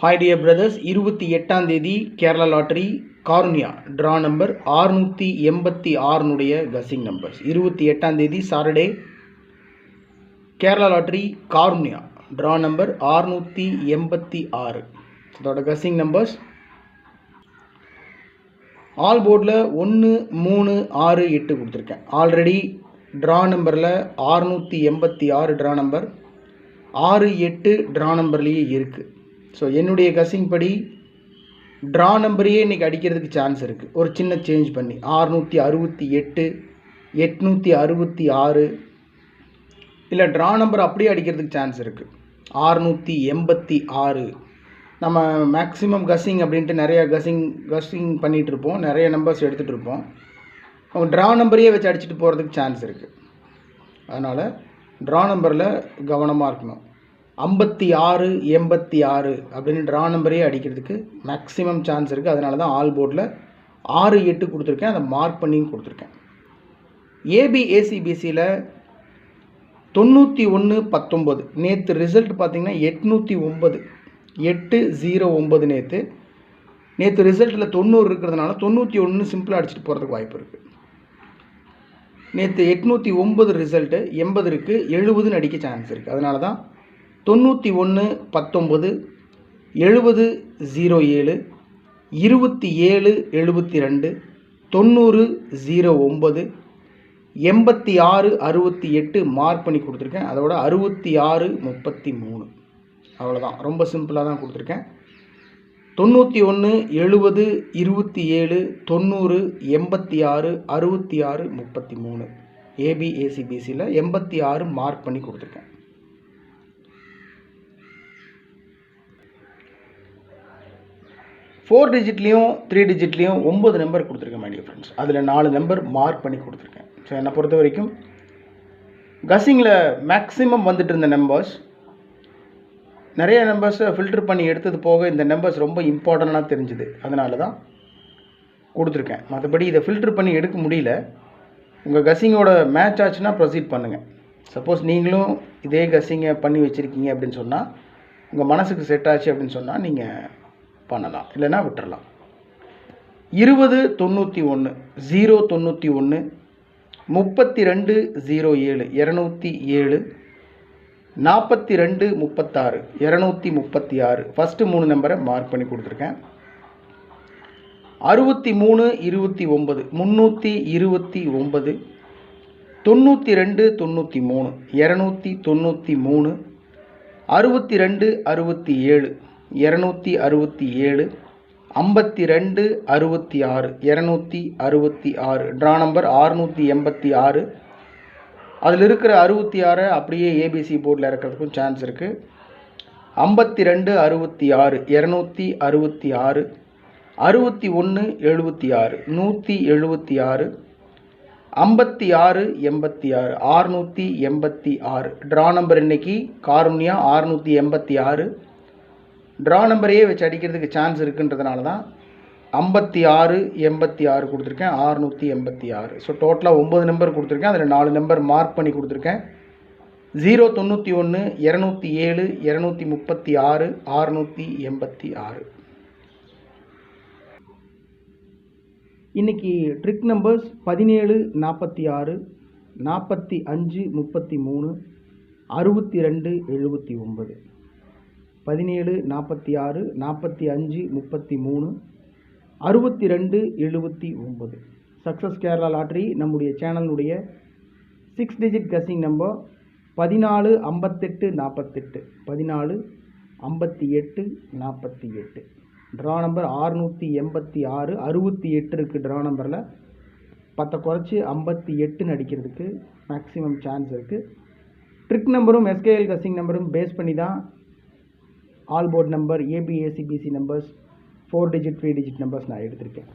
Hi dear brothers, 28ஆம் தேதி Kerala lottery Karunya draw number 686 னுடைய கசிங் நம்பர்ஸ். 28ஆம் தேதி Saturday Kerala lottery Karunya draw number 686 அதோட கசிங் நம்பர்ஸ். ஆல் போர்டில் 1 3 6 8 கொடுத்துருக்கேன். ஆல்ரெடி ட்ரா நம்பரில் 686 ட்ரா நம்பர் 6 8 ட்ரா நம்பர்லேயே இருக்குது. ஸோ என்னுடைய கசிங் படி ட்ரா நம்பரையே இன்றைக்கி அடிக்கிறதுக்கு சான்ஸ் இருக்குது. ஒரு சின்ன சேஞ்ச் பண்ணி 668 866 இல்லை ட்ரா நம்பர் அப்படியே அடிக்கிறதுக்கு சான்ஸ் இருக்குது. 686 நம்ம மேக்ஸிமம் கசிங் அப்படின்ட்டு நிறையா கசிங் பண்ணிகிட்ருப்போம், நிறைய நம்பர்ஸ் எடுத்துகிட்டு இருப்போம். அவங்க ட்ரா நம்பரையே வச்சு அடிச்சுட்டு போகிறதுக்கு சான்ஸ் இருக்குது. அதனால் ட்ரா நம்பரில் கவனமாக இருக்கணும். 56 86 அப்படின்னு ட்ரா நம்பரே அடிக்கிறதுக்கு மேக்ஸிமம் சான்ஸ் இருக்குது. அதனால தான் ஆல் போர்டில் 6 8 கொடுத்துருக்கேன், அதை மார்க் பண்ணியும் கொடுத்துருக்கேன். ஏபிஏசிபிசியில் 91 19 நேற்று ரிசல்ட் பார்த்திங்கன்னா 809 809 நேற்று ரிசல்ட்டில் 90 இருக்கிறதுனால 91 சிம்பிளாக அடிச்சுட்டு போகிறதுக்கு வாய்ப்பு இருக்குது. நேற்று 809 ரிசல்ட்டு 80 இருக்குது, 70ன்னு அடிக்க சான்ஸ் இருக்குது. அதனால தான் 91 19 70 07 27 72 90 09 86 68 மார்க் பண்ணி கொடுத்துருக்கேன். அதோட 66 33 அவ்வளோதான். ரொம்ப சிம்பிளாக தான் கொடுத்துருக்கேன். 91 70 27 90 86 66 33 ஏபிஏசிபிசியில் 86 மார்க் பண்ணி கொடுத்துருக்கேன். ஃபோர் டிஜிட்லேயும் 3 டிஜிட்லேயும் 9 நம்பர் கொடுத்துருக்கேன் மை டியர் ஃப்ரெண்ட்ஸ். அதில் 4 நம்பர் மார்க் பண்ணி கொடுத்துருக்கேன். ஸோ என்னை பொறுத்த வரைக்கும் கசிங்கில் மேக்ஸிமம் வந்துட்டு இருந்த நம்பர்ஸ் நிறைய நம்பர்ஸை ஃபில்டர் பண்ணி எடுத்தது போக இந்த நம்பர்ஸ் ரொம்ப இம்பார்ட்டண்ட்டாக தெரிஞ்சுது. அதனால தான் கொடுத்துருக்கேன். மற்றபடி இதை ஃபில்டர் பண்ணி எடுக்க முடியல. உங்கள் கசிங்கோட மேட்ச் ஆச்சுன்னா ப்ரொசீட் பண்ணுங்கள். சப்போஸ் நீங்களும் இதே கசிங்கை பண்ணி வச்சுருக்கீங்க அப்படின்னு சொன்னால், உங்கள் மனசுக்கு செட் ஆச்சு அப்படின்னு சொன்னால் நீங்கள் பண்ணலாம், இல்லைன்னா விட்டுறலாம். 20 91 091 32 07 207 42 36 236 ஃபஸ்ட்டு 3 நம்பரை மார்க் பண்ணி கொடுத்துருக்கேன். 63 29 329 92 93 293 62 67 267 52 66 266 ட்ரா நம்பர் 686. அதில் இருக்கிற 66 அப்படியே ஏபிசி போர்டில் இருக்கிறதுக்கும் சான்ஸ் இருக்குது. 52 66 266 61 76 176 56 86 686 ட்ரா நம்பர் இன்னைக்கு காருண்யா 686 ட்ரா நம்பரையே வச்சு அடிக்கிறதுக்கு சான்ஸ் இருக்குன்றதுனால தான் 56 86 கொடுத்துருக்கேன், 686. ஸோ டோட்டலாக 9 நம்பர் கொடுத்துருக்கேன். அதில் 4 நம்பர் மார்க் பண்ணி கொடுத்துருக்கேன். 091 207 236 686. இன்றைக்கி trick numbers 17 46 45 33 62 79 17 46 45 33 62 79. Success Kerala lottery நம்முடைய சேனலுடைய 6 digit guessing number 14 58 48 14 58 48. Draw number 686 68 இருக்குது. ட்ரா நம்பரில் 10 குறைச்சி 58ன்னு அடிக்கிறதுக்கு மேக்ஸிமம் சான்ஸ் இருக்குது. ட்ரிக் நம்பரும் எஸ்கேஎல் கசிங் நம்பரும் பேஸ் பண்ணி தான் all board number A B A C B C numbers 4 digit 3 digit numbers நான் எடுத்திருக்கேன்.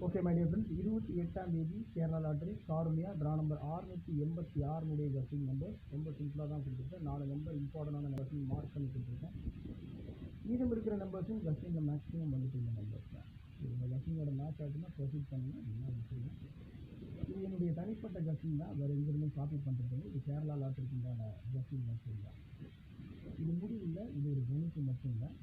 ஓகே மை டியர் ஃப்ரெண்ட்ஸ், 28ஆம் தேதி Kerala lottery Karunya draw number 686 guessing number ரொம்ப சிம்பிளாக தான் கொடுத்துருக்கேன். 4 நம்பர் இம்பார்ட்டண்டான நம்பர்ஸும் மார்க் பண்ணி கொடுத்துருக்கேன். மீதம் இருக்கிற நம்பர்ஸும் கசிங்கில் மேக்ஸிமம் வந்துட்டு இந்த நம்பர்ஸ் தான். இந்த கசிங்கோட மேட்ச் ஆச்சுன்னா ப்ரொசீட் பண்ணுங்கள், இல்லைன்னா விட்டுருங்க. இது என்னுடைய தனிப்பட்ட கஸ்ஸிங் தான், வேறு எங்கிருந்தும் காப்பி பண்ணுறது. இது கேரளா லாட்டரிக்கு உண்டான கஸ்ஸிங் மட்டும்தான். இது முடிவில் இது ஒரு கணிப்பு மட்டும்தான்.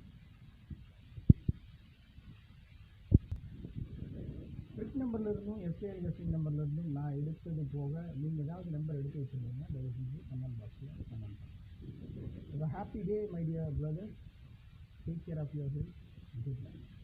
ட்ரிக் நம்பர்லேருந்தும் எஸ்ஏஎல் கஸ்ஸிங் நம்பர்லேருந்தும் நான் எடுத்தது போக நீங்கள் ஏதாவது நம்பர் எடுத்து வச்சுருந்தீங்கன்னா தயவு செஞ்சு கமெண்ட் பாக்ஸில் கமெண்ட் பண்ணுங்கள். Happy day my dear brother. Take care of your health. Good night.